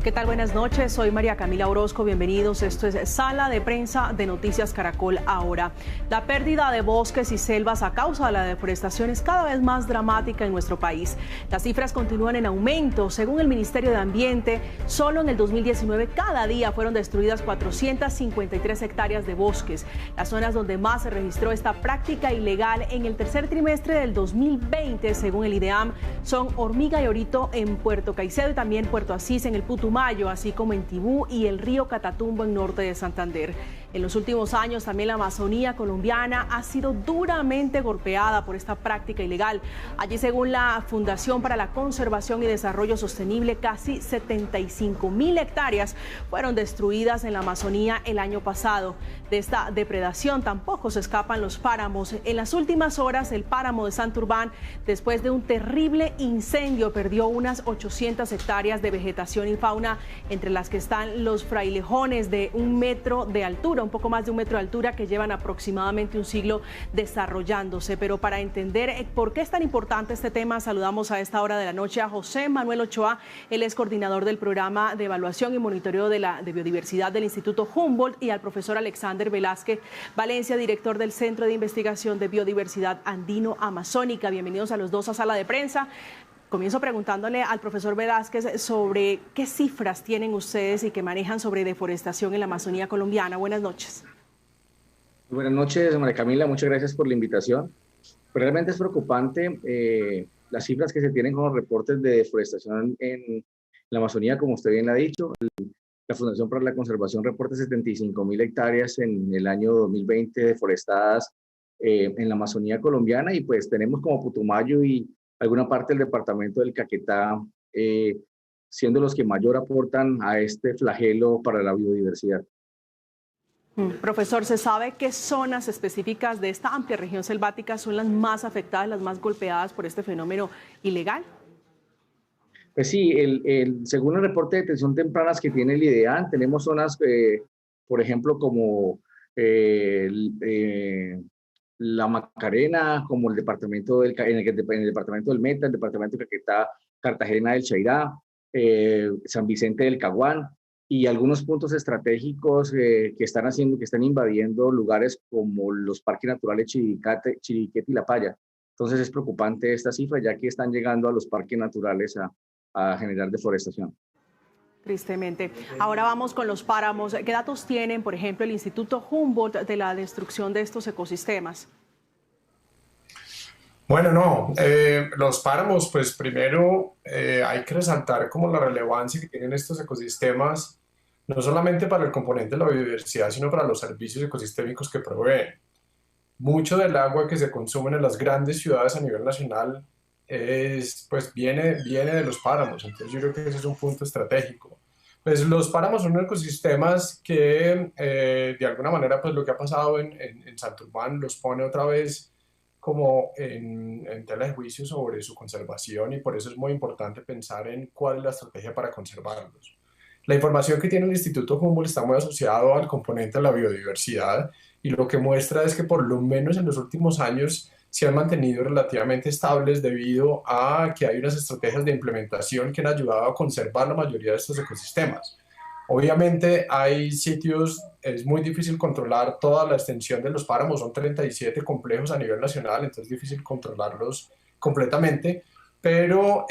¿Qué tal? Buenas noches, soy María Camila Orozco, bienvenidos. Esto es Sala de Prensa de Noticias Caracol Ahora. La pérdida de bosques y selvas a causa de la deforestación es cada vez más dramática en nuestro país. Las cifras continúan en aumento. Según el Ministerio de Ambiente, solo en el 2019 cada día fueron destruidas 453 hectáreas de bosques. Las zonas donde más se registró esta práctica ilegal en el tercer trimestre del 2020, según el IDEAM, son Hormiga y Orito en Puerto Caicedo y también Puerto Asís en el Putumayo, así como en Tibú y el río Catatumbo en norte de Santander. En los últimos años también la Amazonía colombiana ha sido duramente golpeada por esta práctica ilegal. Allí, según la Fundación para la Conservación y Desarrollo Sostenible, casi 75.000 hectáreas fueron destruidas en la Amazonía el año pasado. De esta depredación tampoco se escapan los páramos. En las últimas horas, el páramo de Santurbán, después de un terrible incendio, perdió unas 800 hectáreas de vegetación y fauna, entre las que están los frailejones de 1 metro de altura, un poco más de 1 metro de altura, que llevan aproximadamente un siglo desarrollándose. Pero para entender por qué es tan importante este tema, saludamos a esta hora de la noche a José Manuel Ochoa. Él es coordinador del programa de evaluación y monitoreo de biodiversidad del Instituto Humboldt, y al profesor Alexander Velázquez Valencia, director del Centro de Investigación de Biodiversidad Andino-Amazónica. Bienvenidos a los dos a Sala de Prensa. Comienzo preguntándole al profesor Velázquez sobre qué cifras tienen ustedes y que manejan sobre deforestación en la Amazonía colombiana. Buenas noches. Buenas noches, María Camila. Muchas gracias por la invitación. Realmente es preocupante las cifras que se tienen con los reportes de deforestación en la Amazonía, como usted bien lo ha dicho. La Fundación para la Conservación reporta 75.000 hectáreas en el año 2020 deforestadas en la Amazonía colombiana, y pues tenemos como Putumayo y alguna parte del departamento del Caquetá siendo los que mayor aportan a este flagelo para la biodiversidad. Profesor, ¿se sabe qué zonas específicas de esta amplia región selvática son las más afectadas, las más golpeadas por este fenómeno ilegal? Pues sí, según el reporte de detención tempranas que tiene el IDEAN, tenemos zonas, por ejemplo, como la Macarena, como el departamento en el departamento del Meta, el departamento de Caquetá, Cartagena del Chairá, San Vicente del Caguán, y algunos puntos estratégicos que están invadiendo lugares como los parques naturales Chiriquete y La Paya. Entonces es preocupante esta cifra, ya que están llegando a los parques naturales a generar deforestación. Tristemente. Ahora vamos con los páramos. ¿Qué datos tienen, por ejemplo, el Instituto Humboldt de la destrucción de estos ecosistemas? Bueno, los páramos, pues primero hay que resaltar como la relevancia que tienen estos ecosistemas, no solamente para el componente de la biodiversidad, sino para los servicios ecosistémicos que proveen. Mucho del agua que se consume en las grandes ciudades a nivel nacional viene de los páramos. Entonces yo creo que ese es un punto estratégico. Pues los páramos son ecosistemas que de alguna manera, pues lo que ha pasado en Santurbán los pone otra vez como en tela de juicio sobre su conservación, y por eso es muy importante pensar en cuál es la estrategia para conservarlos. La información que tiene el Instituto Humboldt está muy asociado al componente de la biodiversidad, y lo que muestra es que por lo menos en los últimos años se han mantenido relativamente estables debido a que hay unas estrategias de implementación que han ayudado a conservar la mayoría de estos ecosistemas. Obviamente hay sitios, es muy difícil controlar toda la extensión de los páramos, son 37 complejos a nivel nacional, entonces es difícil controlarlos completamente, pero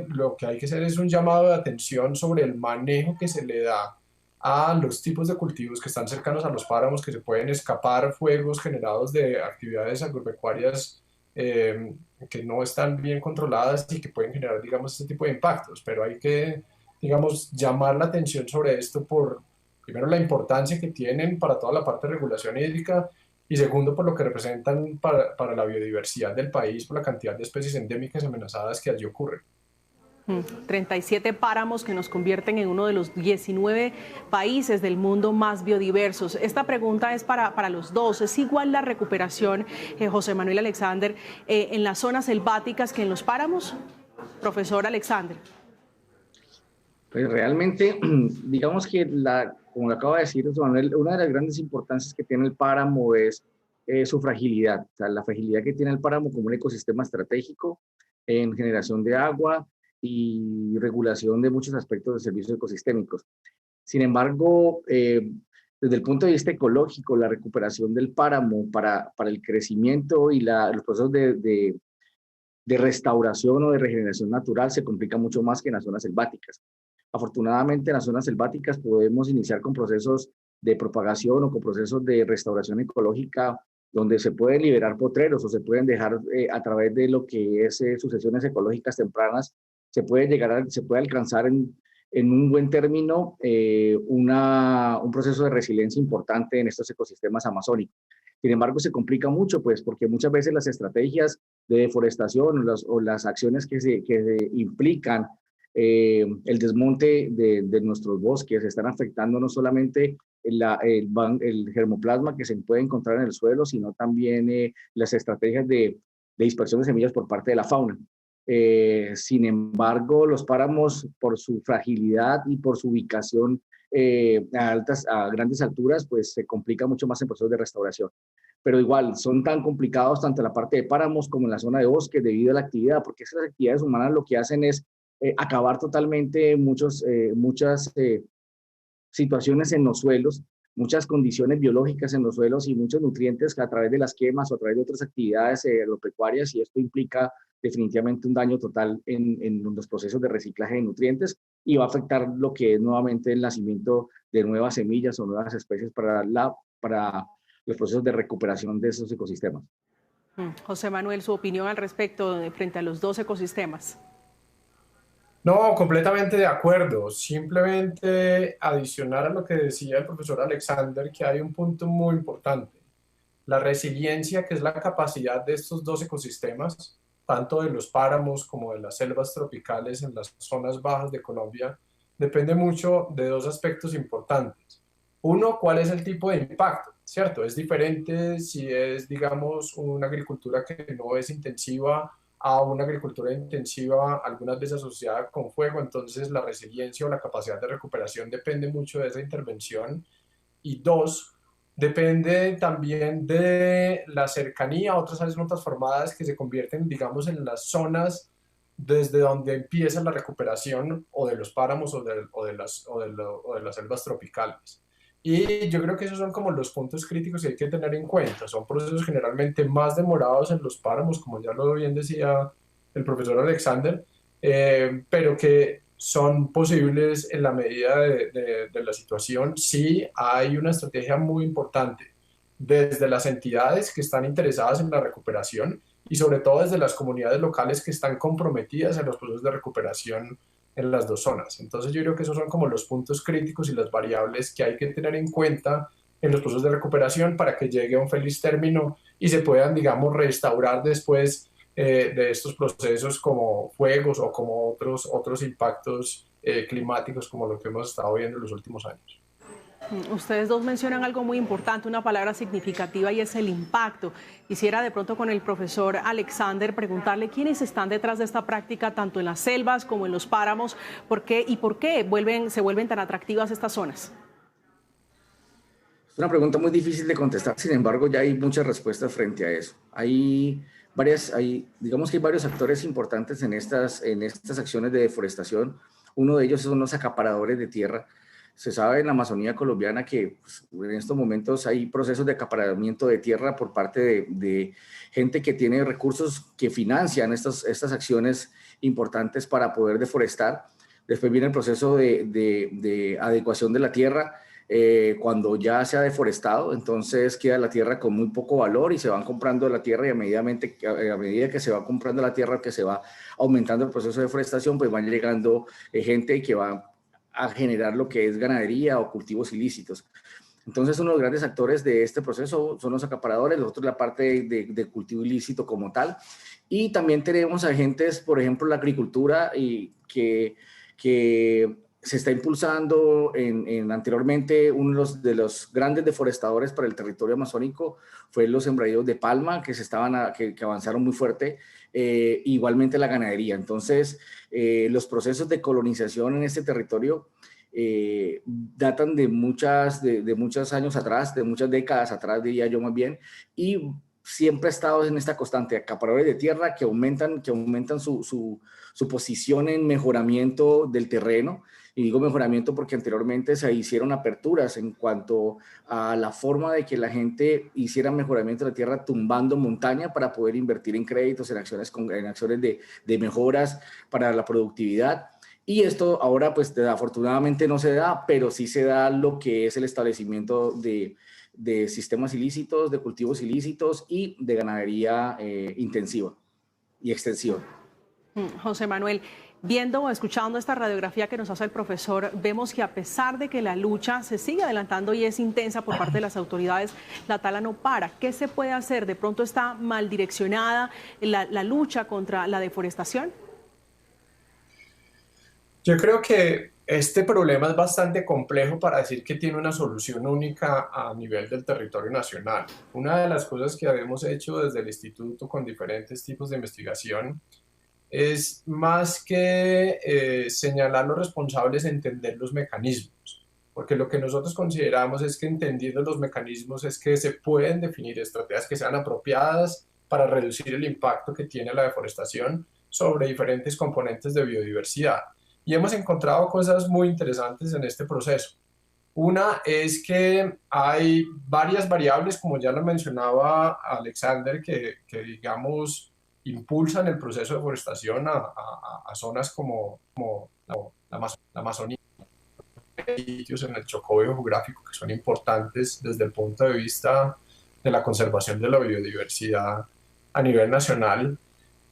lo que hay que hacer es un llamado de atención sobre el manejo que se le da a los tipos de cultivos que están cercanos a los páramos, que se pueden escapar fuegos generados de actividades agropecuarias que no están bien controladas y que pueden generar, digamos, este tipo de impactos. Pero hay que, digamos, llamar la atención sobre esto por, primero, la importancia que tienen para toda la parte de regulación hídrica, y segundo, por lo que representan para la biodiversidad del país, por la cantidad de especies endémicas amenazadas que allí ocurren. 37 páramos que nos convierten en uno de los 19 países del mundo más biodiversos. Esta pregunta es para los dos. ¿Es igual la recuperación, José Manuel Alexander, en las zonas selváticas que en los páramos? Profesor Alexander. Pues realmente, digamos que, como lo acaba de decir José Manuel, una de las grandes importancias que tiene el páramo es su fragilidad. O sea, la fragilidad que tiene el páramo como un ecosistema estratégico en generación de agua, y regulación de muchos aspectos de servicios ecosistémicos. Sin embargo, desde el punto de vista ecológico, la recuperación del páramo para el crecimiento y los procesos de restauración o de regeneración natural se complica mucho más que en las zonas selváticas. Afortunadamente, en las zonas selváticas podemos iniciar con procesos de propagación o con procesos de restauración ecológica donde se pueden liberar potreros o se pueden dejar a través de lo que es sucesiones ecológicas tempranas, se puede alcanzar en un buen término un proceso de resiliencia importante en estos ecosistemas amazónicos. Sin embargo, se complica mucho, pues, porque muchas veces las estrategias de deforestación o las acciones que se implican el desmonte de nuestros bosques están afectando no solamente el germoplasma que se puede encontrar en el suelo, sino también las estrategias de dispersión de semillas por parte de la fauna. Sin embargo, los páramos, por su fragilidad y por su ubicación a grandes alturas, pues se complica mucho más en procesos de restauración. Pero igual, son tan complicados tanto en la parte de páramos como en la zona de bosque debido a la actividad, porque esas actividades humanas lo que hacen es acabar totalmente muchas situaciones en los suelos, muchas condiciones biológicas en los suelos y muchos nutrientes que a través de las quemas o a través de otras actividades agropecuarias, y esto implica definitivamente un daño total en los procesos de reciclaje de nutrientes y va a afectar lo que es nuevamente el nacimiento de nuevas semillas o nuevas especies para los procesos de recuperación de esos ecosistemas. José Manuel, su opinión al respecto frente a los dos ecosistemas. No, completamente de acuerdo. Simplemente adicionar a lo que decía el profesor Alexander, que hay un punto muy importante. La resiliencia, que es la capacidad de estos dos ecosistemas, tanto de los páramos como de las selvas tropicales en las zonas bajas de Colombia, depende mucho de dos aspectos importantes. Uno, ¿cuál es el tipo de impacto? ¿Cierto? Es diferente si es, digamos, una agricultura que no es intensiva a una agricultura intensiva, algunas veces asociada con fuego, entonces la resiliencia o la capacidad de recuperación depende mucho de esa intervención. Y dos, depende también de la cercanía a otras áreas no transformadas que se convierten, digamos, en las zonas desde donde empieza la recuperación o de los páramos o de las selvas tropicales. Y yo creo que esos son como los puntos críticos que hay que tener en cuenta. Son procesos generalmente más demorados en los páramos, como ya lo bien decía el profesor Alexander, pero que son posibles en la medida de la situación. Sí, hay una estrategia muy importante desde las entidades que están interesadas en la recuperación y sobre todo desde las comunidades locales que están comprometidas en los procesos de recuperación en las dos zonas. Entonces yo creo que esos son como los puntos críticos y las variables que hay que tener en cuenta en los procesos de recuperación para que llegue a un feliz término y se puedan, digamos, restaurar después de estos procesos como fuegos o como otros impactos climáticos como lo que hemos estado viendo en los últimos años. Ustedes dos mencionan algo muy importante, una palabra significativa, y es el impacto. Quisiera de pronto con el profesor Alexander preguntarle quiénes están detrás de esta práctica, tanto en las selvas como en los páramos, por qué se vuelven tan atractivas estas zonas. Es una pregunta muy difícil de contestar, sin embargo, ya hay muchas respuestas frente a eso. Digamos que hay varios actores importantes en estas acciones de deforestación. Uno de ellos son los acaparadores de tierra. Se sabe en la Amazonía colombiana que pues, en estos momentos hay procesos de acaparamiento de tierra por parte de gente que tiene recursos que financian estas acciones importantes para poder deforestar. Después viene el proceso de adecuación de la tierra. Cuando ya se ha deforestado, entonces queda la tierra con muy poco valor y se van comprando la tierra, y a medida que se va comprando la tierra, que se va aumentando el proceso de deforestación, pues van llegando gente que va a generar lo que es ganadería o cultivos ilícitos. Entonces, uno de los grandes actores de este proceso son los acaparadores, los otros la parte de cultivo ilícito como tal. Y también tenemos agentes, por ejemplo, la agricultura, y que se está impulsando anteriormente. Uno de los grandes deforestadores para el territorio amazónico fue los sembradíos de palma, que avanzaron muy fuerte. Igualmente la ganadería. Entonces, los procesos de colonización en este territorio datan de muchos años atrás, de muchas décadas atrás, diría yo más bien, y siempre ha estado en esta constante, acaparadores de tierra que aumentan su posición en mejoramiento del terreno. Y digo mejoramiento porque anteriormente se hicieron aperturas en cuanto a la forma de que la gente hiciera mejoramiento de la tierra tumbando montaña para poder invertir en créditos, en acciones de mejoras para la productividad. Y esto ahora, pues afortunadamente no se da, pero sí se da lo que es el establecimiento de sistemas ilícitos, de cultivos ilícitos y de ganadería intensiva y extensiva. José Manuel, viendo o escuchando esta radiografía que nos hace el profesor, vemos que a pesar de que la lucha se sigue adelantando y es intensa por parte de las autoridades, la tala no para. ¿Qué se puede hacer? ¿De pronto está mal direccionada la lucha contra la deforestación? Yo creo que este problema es bastante complejo para decir que tiene una solución única a nivel del territorio nacional. Una de las cosas que habíamos hecho desde el instituto con diferentes tipos de investigación es más que señalar los responsables, entender los mecanismos, porque lo que nosotros consideramos es que entendiendo los mecanismos es que se pueden definir estrategias que sean apropiadas para reducir el impacto que tiene la deforestación sobre diferentes componentes de biodiversidad. Y hemos encontrado cosas muy interesantes en este proceso. Una es que hay varias variables, como ya lo mencionaba Alexander, que digamos, impulsan el proceso de deforestación a zonas como la Amazonía, sitios en el Chocó geográfico que son importantes desde el punto de vista de la conservación de la biodiversidad a nivel nacional,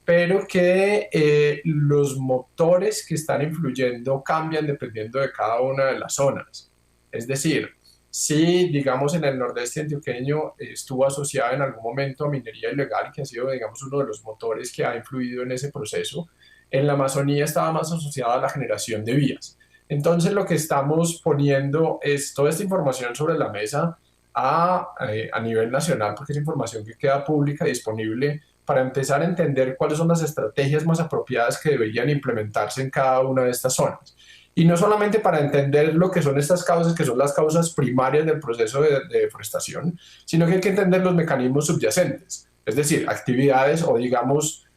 pero que los motores que están influyendo cambian dependiendo de cada una de las zonas. Es decir, si, digamos, en el nordeste antioqueño estuvo asociada en algún momento a minería ilegal, que ha sido, digamos, uno de los motores que ha influido en ese proceso, en la Amazonía estaba más asociada a la generación de vías. Entonces, lo que estamos poniendo es toda esta información sobre la mesa a nivel nacional, porque es información que queda pública y disponible para empezar a entender cuáles son las estrategias más apropiadas que deberían implementarse en cada una de estas zonas. Y no solamente para entender lo que son estas causas, que son las causas primarias del proceso de deforestación, sino que hay que entender los mecanismos subyacentes, es decir, actividades o, digamos,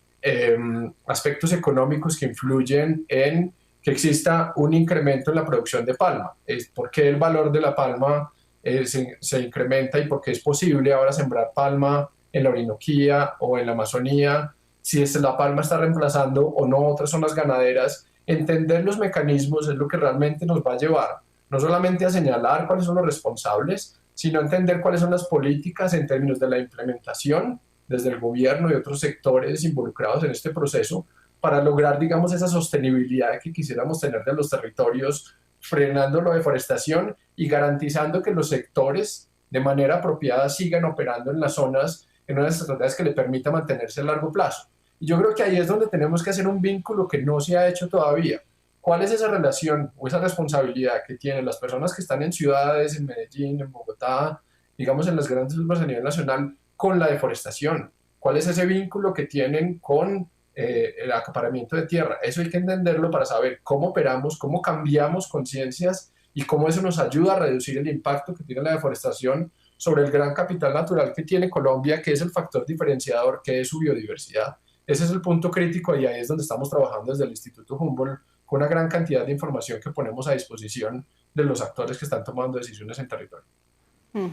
aspectos económicos que influyen en que exista un incremento en la producción de palma. ¿Por qué el valor de la palma se incrementa y por qué es posible ahora sembrar palma en la Orinoquía o en la Amazonía? Si la palma está reemplazando o no otras zonas ganaderas. Entender los mecanismos es lo que realmente nos va a llevar no solamente a señalar cuáles son los responsables, sino a entender cuáles son las políticas en términos de la implementación desde el gobierno y otros sectores involucrados en este proceso para lograr, digamos, esa sostenibilidad que quisiéramos tener de los territorios, frenando la deforestación y garantizando que los sectores de manera apropiada sigan operando en las zonas en unas estrategias que le permita mantenerse a largo plazo. Y yo creo que ahí es donde tenemos que hacer un vínculo que no se ha hecho todavía. ¿Cuál es esa relación o esa responsabilidad que tienen las personas que están en ciudades, en Medellín, en Bogotá, digamos en las grandes urbes a nivel nacional, con la deforestación? ¿Cuál es ese vínculo que tienen con el acaparamiento de tierra? Eso hay que entenderlo para saber cómo operamos, cómo cambiamos conciencias y cómo eso nos ayuda a reducir el impacto que tiene la deforestación sobre el gran capital natural que tiene Colombia, que es el factor diferenciador, que es su biodiversidad. Ese es el punto crítico y ahí es donde estamos trabajando desde el Instituto Humboldt con una gran cantidad de información que ponemos a disposición de los actores que están tomando decisiones en territorio.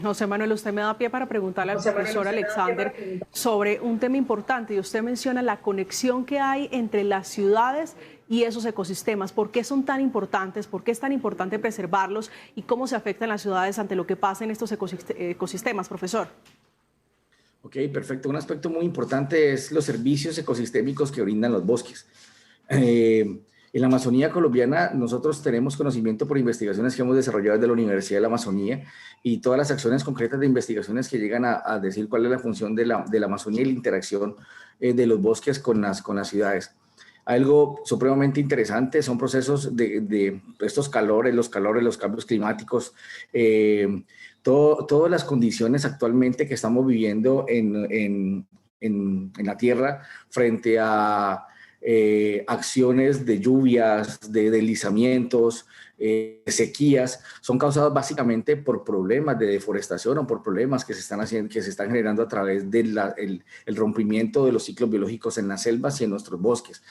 José Manuel, usted me da pie para preguntarle al profesor Alexander sobre un tema importante y usted menciona la conexión que hay entre las ciudades y esos ecosistemas. ¿Por qué son tan importantes? ¿Por qué es tan importante preservarlos? ¿Y cómo se afectan las ciudades ante lo que pasa en estos ecosistemas, profesor? Ok, perfecto. Un aspecto muy importante es los servicios ecosistémicos que brindan los bosques. En la Amazonía colombiana nosotros tenemos conocimiento por investigaciones que hemos desarrollado desde la Universidad de la Amazonía y todas las acciones concretas de investigaciones que llegan a decir cuál es la función de la Amazonía y la interacción de los bosques con las ciudades. Algo supremamente interesante son procesos de estos calores, los cambios climáticos, todas las condiciones actualmente que estamos viviendo en la Tierra frente a acciones de lluvias, de deslizamientos, sequías, son causados básicamente por problemas de deforestación o por problemas que se están haciendo, que se están generando a través del el rompimiento de los ciclos biológicos en las selvas y en nuestros bosques.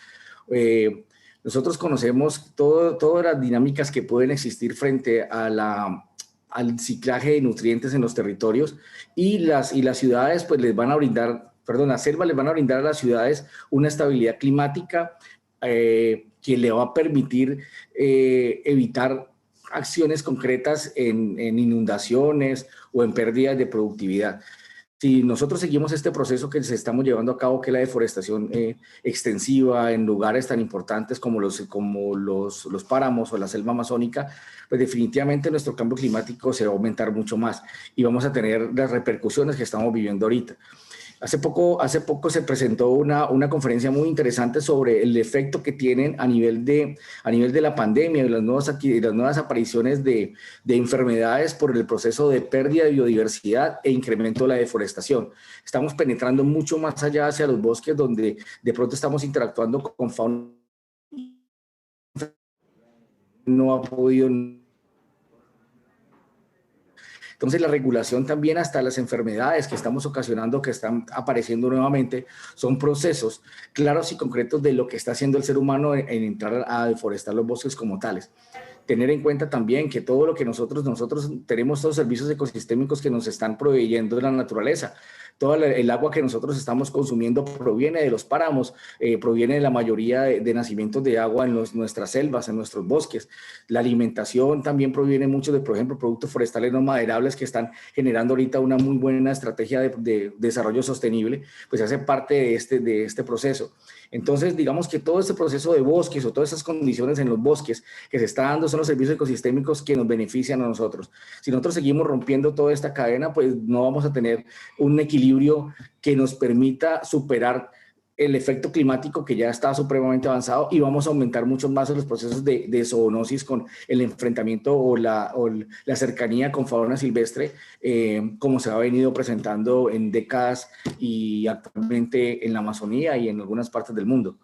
Nosotros conocemos todas las dinámicas que pueden existir frente a al ciclaje de nutrientes en los territorios, y las ciudades pues les van a brindar, perdón, las selvas les van a brindar a las ciudades una estabilidad climática que le va a permitir evitar acciones concretas en inundaciones o en pérdidas de productividad. Si nosotros seguimos este proceso que estamos llevando a cabo, que es la deforestación extensiva en lugares tan importantes como los páramos o la selva amazónica, pues definitivamente nuestro cambio climático se va a aumentar mucho más y vamos a tener las repercusiones que estamos viviendo ahorita. Hace poco se presentó una conferencia muy interesante sobre el efecto que tienen a nivel de la pandemia y las nuevas apariciones de enfermedades por el proceso de pérdida de biodiversidad e incremento de la deforestación. Estamos penetrando mucho más allá hacia los bosques, donde de pronto estamos interactuando con fauna no ha podido. Entonces, la regulación también, hasta las enfermedades que estamos ocasionando, que están apareciendo nuevamente, son procesos claros y concretos de lo que está haciendo el ser humano en entrar a deforestar los bosques como tales. Tener en cuenta también que todo lo que nosotros tenemos, todos los servicios ecosistémicos que nos están proveyendo de la naturaleza. Todo el agua que nosotros estamos consumiendo proviene de los páramos, proviene de la mayoría de nacimientos de agua en nuestras selvas, en nuestros bosques. La alimentación también proviene mucho de, por ejemplo, productos forestales no maderables que están generando ahorita una muy buena estrategia de desarrollo sostenible, pues hace parte de este proceso. Entonces, digamos que todo este proceso de bosques o todas esas condiciones en los bosques que se está dando son los servicios ecosistémicos que nos benefician a nosotros. Si nosotros seguimos rompiendo toda esta cadena, pues no vamos a tener un equilibrio que nos permita superar el efecto climático que ya está supremamente avanzado, y vamos a aumentar mucho más los procesos de zoonosis con el enfrentamiento o la cercanía con fauna silvestre, como se ha venido presentando en décadas y actualmente en la Amazonía y en algunas partes del mundo.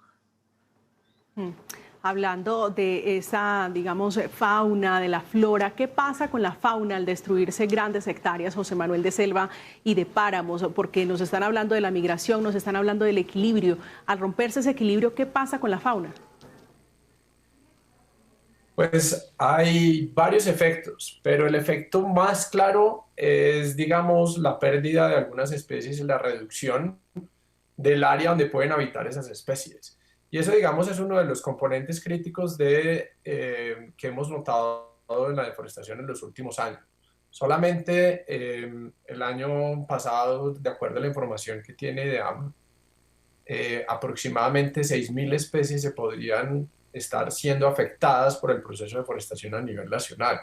Hablando de esa, digamos, fauna, de la flora, ¿qué pasa con la fauna al destruirse grandes hectáreas, José Manuel, de selva y de páramos? Porque nos están hablando de la migración, nos están hablando del equilibrio. Al romperse ese equilibrio, ¿qué pasa con la fauna? Pues hay varios efectos, pero el efecto más claro es, digamos, la pérdida de algunas especies y la reducción del área donde pueden habitar esas especies. Y eso, digamos, es uno de los componentes críticos que hemos notado en la deforestación en los últimos años. Solamente el año pasado, de acuerdo a la información que tiene IDEAM, aproximadamente 6.000 especies se podrían estar siendo afectadas por el proceso de deforestación a nivel nacional.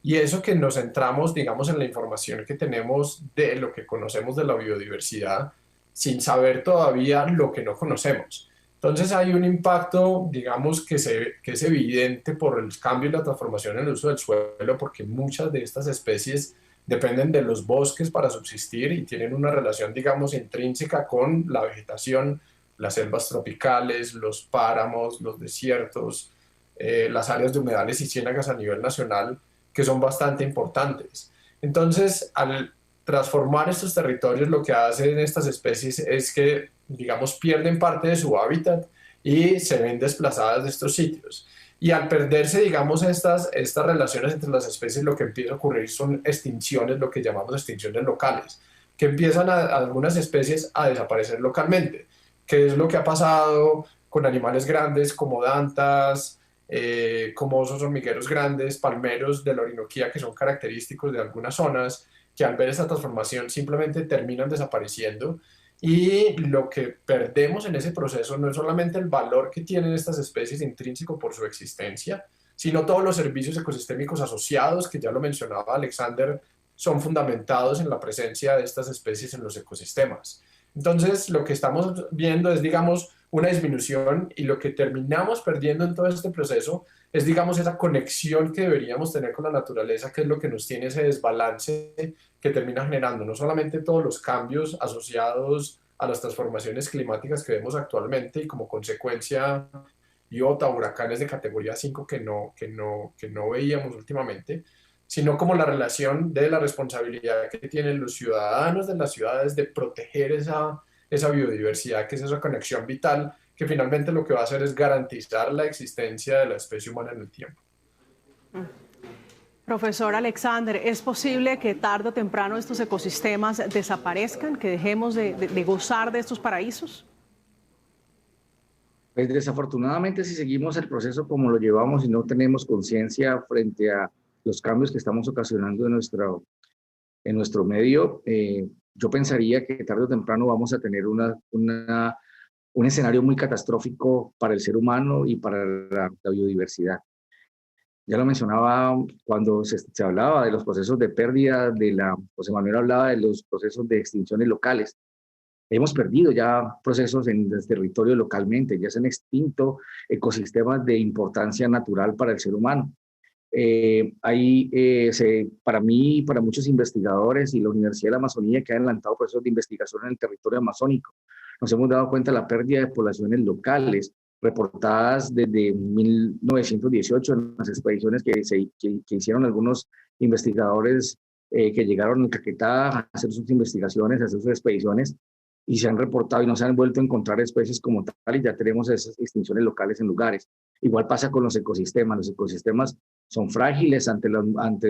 Y eso que nos centramos, digamos, en la información que tenemos de lo que conocemos de la biodiversidad, sin saber todavía lo que no conocemos. Entonces hay un impacto, digamos, que es evidente por el cambio y la transformación en el uso del suelo, porque muchas de estas especies dependen de los bosques para subsistir y tienen una relación, digamos, intrínseca con la vegetación, las selvas tropicales, los páramos, los desiertos, las áreas de humedales y ciénagas a nivel nacional, que son bastante importantes. Entonces, al transformar estos territorios, lo que hacen estas especies es que, digamos, pierden parte de su hábitat y se ven desplazadas de estos sitios. Y al perderse, digamos, estas relaciones entre las especies, lo que empieza a ocurrir son extinciones, lo que llamamos extinciones locales, que empiezan algunas especies a desaparecer localmente, que es lo que ha pasado con animales grandes como dantas, como osos hormigueros grandes, palmeros de la Orinoquía, que son característicos de algunas zonas, que al ver esta transformación simplemente terminan desapareciendo. Y lo que perdemos en ese proceso no es solamente el valor que tienen estas especies intrínseco por su existencia, sino todos los servicios ecosistémicos asociados, que ya lo mencionaba Alexander, son fundamentados en la presencia de estas especies en los ecosistemas. Entonces, lo que estamos viendo es, digamos, una disminución, y lo que terminamos perdiendo en todo este proceso es, digamos, esa conexión que deberíamos tener con la naturaleza, que es lo que nos tiene ese desbalance que termina generando no solamente todos los cambios asociados a las transformaciones climáticas que vemos actualmente y como consecuencia Iota, huracanes de categoría 5 que no veíamos últimamente, sino como la relación de la responsabilidad que tienen los ciudadanos de las ciudades de proteger esa biodiversidad, que es esa conexión vital, que finalmente lo que va a hacer es garantizar la existencia de la especie humana en el tiempo. Profesor Alexander, ¿es posible que tarde o temprano estos ecosistemas desaparezcan, que dejemos de gozar de estos paraísos? Pues desafortunadamente, si seguimos el proceso como lo llevamos y no tenemos conciencia frente a los cambios que estamos ocasionando en nuestro medio, yo pensaría que tarde o temprano vamos a tener un escenario muy catastrófico para el ser humano y para la biodiversidad. Ya lo mencionaba cuando se hablaba de los procesos de pérdida, José Manuel hablaba de los procesos de extinciones locales. Hemos perdido ya procesos en el territorio localmente, ya se han extinto ecosistemas de importancia natural para el ser humano. Para mí y para muchos investigadores y la Universidad de la Amazonía que han adelantado procesos de investigación en el territorio amazónico, nos hemos dado cuenta de la pérdida de poblaciones locales reportadas desde 1918 en las expediciones que hicieron algunos investigadores que llegaron a Caquetá a hacer sus investigaciones, a hacer sus expediciones, y se han reportado y no se han vuelto a encontrar especies como tal, y ya tenemos esas extinciones locales en lugares. Igual pasa con los ecosistemas son frágiles ante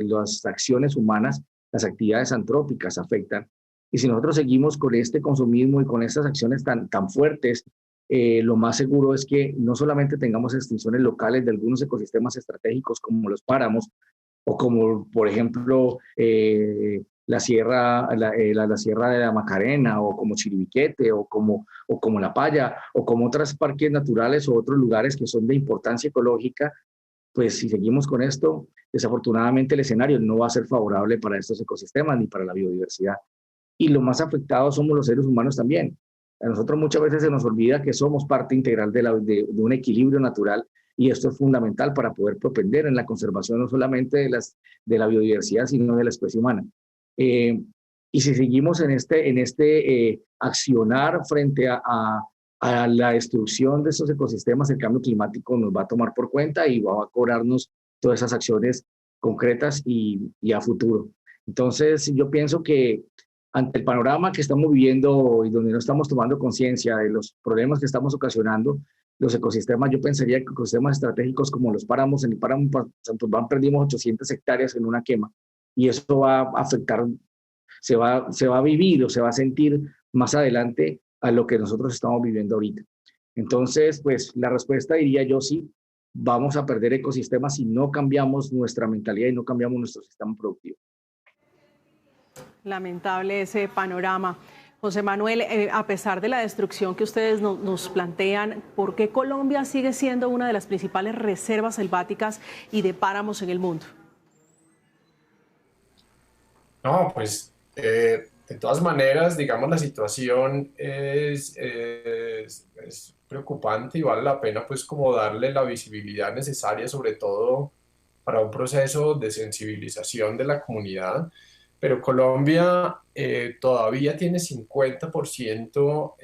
las acciones humanas, las actividades antrópicas afectan, y si nosotros seguimos con este consumismo y con estas acciones tan fuertes, lo más seguro es que no solamente tengamos extinciones locales de algunos ecosistemas estratégicos como los páramos, o como por ejemplo la sierra de la Macarena, o como Chiribiquete, o como La Paya, o como otros parques naturales o otros lugares que son de importancia ecológica. Pues si seguimos con esto, desafortunadamente el escenario no va a ser favorable para estos ecosistemas ni para la biodiversidad. Y los más afectados somos los seres humanos también. A nosotros muchas veces se nos olvida que somos parte integral de un equilibrio natural, y esto es fundamental para poder propender en la conservación no solamente de la biodiversidad, sino de la especie humana. Y si seguimos en este accionar frente a la destrucción de estos ecosistemas, el cambio climático nos va a tomar por cuenta y va a cobrarnos todas esas acciones concretas y a futuro. Entonces, yo pienso que ante el panorama que estamos viviendo y donde no estamos tomando conciencia de los problemas que estamos ocasionando, los ecosistemas, yo pensaría que ecosistemas estratégicos como los páramos, en el páramo Santurbán perdimos 800 hectáreas en una quema, y eso va a afectar, se va a vivir o se va a sentir más adelante a lo que nosotros estamos viviendo ahorita. Entonces, pues la respuesta diría yo sí, vamos a perder ecosistemas si no cambiamos nuestra mentalidad y no cambiamos nuestro sistema productivo. Lamentable ese panorama. José Manuel, a pesar de la destrucción que ustedes nos plantean, ¿por qué Colombia sigue siendo una de las principales reservas selváticas y de páramos en el mundo? No, pues de todas maneras, digamos, la situación es preocupante y vale la pena pues como darle la visibilidad necesaria, sobre todo para un proceso de sensibilización de la comunidad. Pero Colombia todavía tiene 50%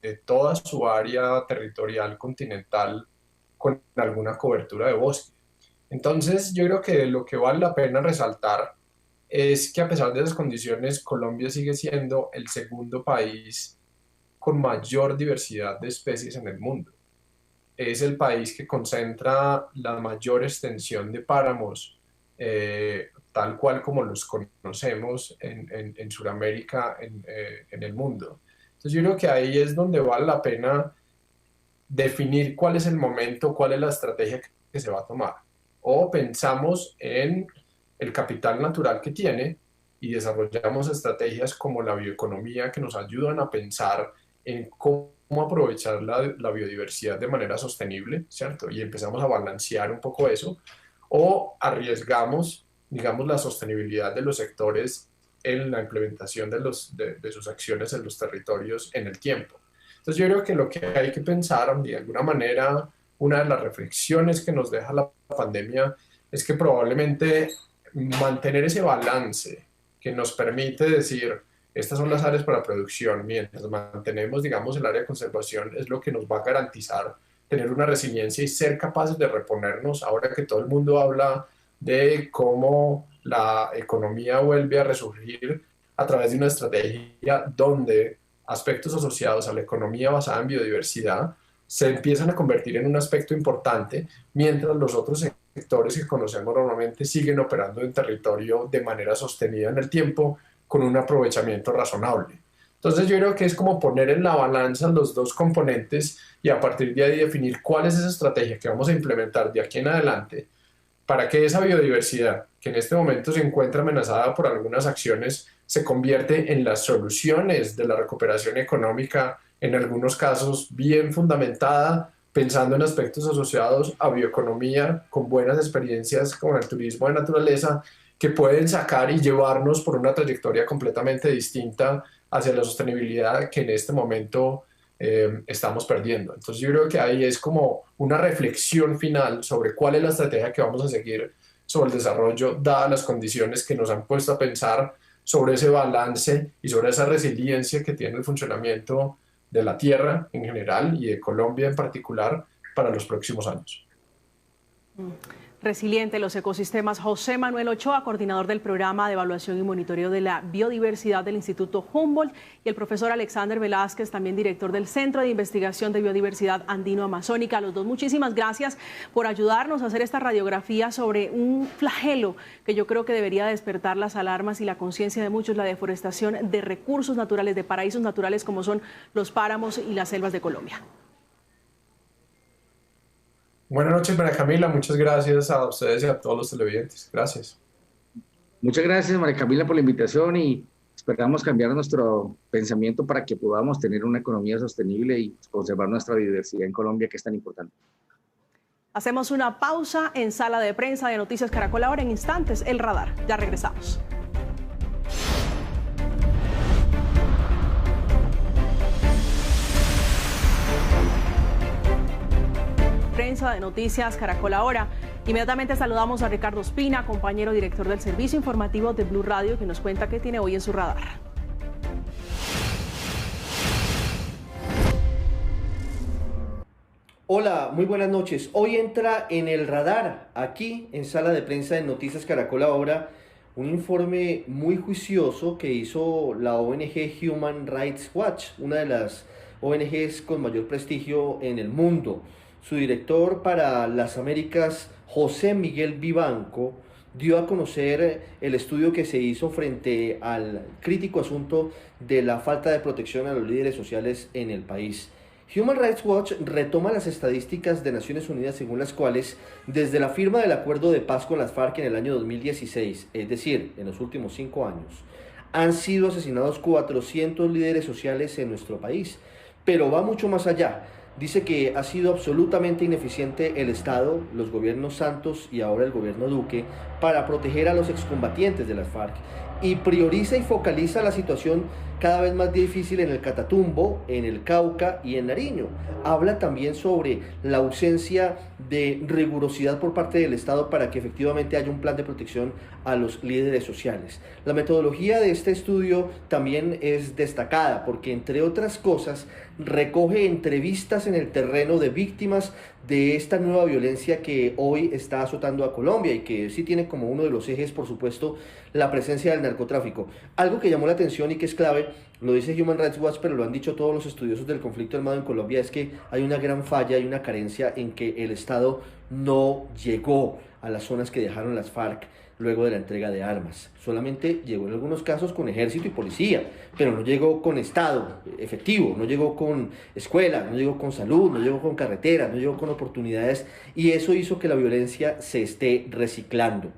de toda su área territorial continental con alguna cobertura de bosque. Entonces, yo creo que lo que vale la pena resaltar es que a pesar de esas condiciones, Colombia sigue siendo el segundo país con mayor diversidad de especies en el mundo. Es el país que concentra la mayor extensión de páramos, tal cual como los conocemos en Sudamérica, en el mundo. Entonces yo creo que ahí es donde vale la pena definir cuál es el momento, cuál es la estrategia que se va a tomar. O pensamos en el capital natural que tiene y desarrollamos estrategias como la bioeconomía que nos ayudan a pensar en cómo aprovechar la biodiversidad de manera sostenible, ¿cierto? Y empezamos a balancear un poco eso, o arriesgamos, digamos, la sostenibilidad de los sectores en la implementación de sus acciones en los territorios en el tiempo. Entonces yo creo que lo que hay que pensar, de alguna manera, una de las reflexiones que nos deja la pandemia es que probablemente mantener ese balance que nos permite decir, estas son las áreas para producción, mientras mantenemos, digamos, el área de conservación, es lo que nos va a garantizar tener una resiliencia y ser capaces de reponernos ahora que todo el mundo habla de cómo la economía vuelve a resurgir a través de una estrategia donde aspectos asociados a la economía basada en biodiversidad se empiezan a convertir en un aspecto importante, mientras los otros sectores que conocemos normalmente siguen operando en territorio de manera sostenida en el tiempo con un aprovechamiento razonable. Entonces yo creo que es como poner en la balanza los dos componentes y a partir de ahí definir cuál es esa estrategia que vamos a implementar de aquí en adelante para que esa biodiversidad, que en este momento se encuentra amenazada por algunas acciones, se convierte en las soluciones de la recuperación económica, en algunos casos bien fundamentada, pensando en aspectos asociados a bioeconomía, con buenas experiencias con el turismo de naturaleza, que pueden sacar y llevarnos por una trayectoria completamente distinta hacia la sostenibilidad que en este momento estamos perdiendo. Entonces yo creo que ahí es como una reflexión final sobre cuál es la estrategia que vamos a seguir sobre el desarrollo, dadas las condiciones que nos han puesto a pensar sobre ese balance y sobre esa resiliencia que tiene el funcionamiento de la tierra en general y de Colombia en particular para los próximos años. Resiliente los ecosistemas. José Manuel Ochoa, coordinador del programa de evaluación y monitoreo de la biodiversidad del Instituto Humboldt, y el profesor Alexander Velázquez, también director del Centro de Investigación de Biodiversidad Andino-Amazónica. Los dos, muchísimas gracias por ayudarnos a hacer esta radiografía sobre un flagelo que yo creo que debería despertar las alarmas y la conciencia de muchos, la deforestación de recursos naturales, de paraísos naturales como son los páramos y las selvas de Colombia. Buenas noches, María Camila. Muchas gracias a ustedes y a todos los televidentes. Gracias. Muchas gracias, María Camila, por la invitación y esperamos cambiar nuestro pensamiento para que podamos tener una economía sostenible y conservar nuestra biodiversidad en Colombia, que es tan importante. Hacemos una pausa en Sala de Prensa de Noticias Caracol. Ahora en instantes, El Radar. Ya regresamos. Prensa de Noticias Caracol Ahora. Inmediatamente saludamos a Ricardo Ospina, compañero director del servicio informativo de Blue Radio, que nos cuenta qué tiene hoy en su radar. Hola, muy buenas noches. Hoy entra en el radar, aquí en Sala de Prensa de Noticias Caracol Ahora, un informe muy juicioso que hizo la ONG Human Rights Watch, una de las ONGs con mayor prestigio en el mundo. Su director para las Américas, José Miguel Vivanco, dio a conocer el estudio que se hizo frente al crítico asunto de la falta de protección a los líderes sociales en el país. Human Rights Watch retoma las estadísticas de Naciones Unidas según las cuales, desde la firma del acuerdo de paz con las FARC en el año 2016, es decir, en los últimos 5 años, han sido asesinados 400 líderes sociales en nuestro país. Pero va mucho más allá. Dice que ha sido absolutamente ineficiente el Estado, los gobiernos Santos y ahora el gobierno Duque, para proteger a los excombatientes de las FARC, y prioriza y focaliza la situación cada vez más difícil en el Catatumbo, en el Cauca y en Nariño. Habla también sobre la ausencia de rigurosidad por parte del Estado para que efectivamente haya un plan de protección a los líderes sociales. La metodología de este estudio también es destacada porque, entre otras cosas, recoge entrevistas en el terreno de víctimas de esta nueva violencia que hoy está azotando a Colombia y que sí tiene como uno de los ejes, por supuesto, la presencia del narcotráfico. Algo que llamó la atención y que es clave, lo dice Human Rights Watch, pero lo han dicho todos los estudiosos del conflicto armado en Colombia, es que hay una gran falla y una carencia en que el Estado no llegó a las zonas que dejaron las FARC luego de la entrega de armas. Solamente llegó en algunos casos con ejército y policía, pero no llegó con Estado efectivo, no llegó con escuela, no llegó con salud, no llegó con carreteras, no llegó con oportunidades, y eso hizo que la violencia se esté reciclando.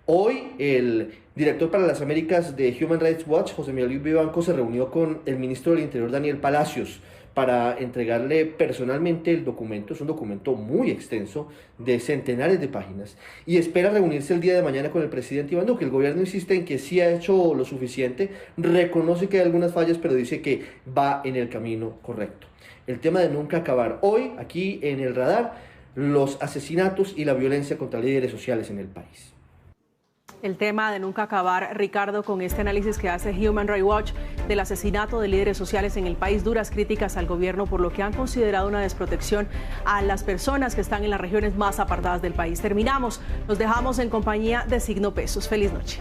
Hoy el director para las Américas de Human Rights Watch, José Miguel Vivanco, se reunió con el ministro del Interior, Daniel Palacios, para entregarle personalmente el documento. Es un documento muy extenso, de centenares de páginas, y espera reunirse el día de mañana con el presidente Iván Duque. El gobierno insiste en que sí ha hecho lo suficiente, reconoce que hay algunas fallas, pero dice que va en el camino correcto. El tema de nunca acabar. Hoy, aquí en el radar, los asesinatos y la violencia contra líderes sociales en el país. El tema de nunca acabar, Ricardo, con este análisis que hace Human Rights Watch del asesinato de líderes sociales en el país, duras críticas al gobierno por lo que han considerado una desprotección a las personas que están en las regiones más apartadas del país. Terminamos, nos dejamos en compañía de Signo Pesos. Feliz noche.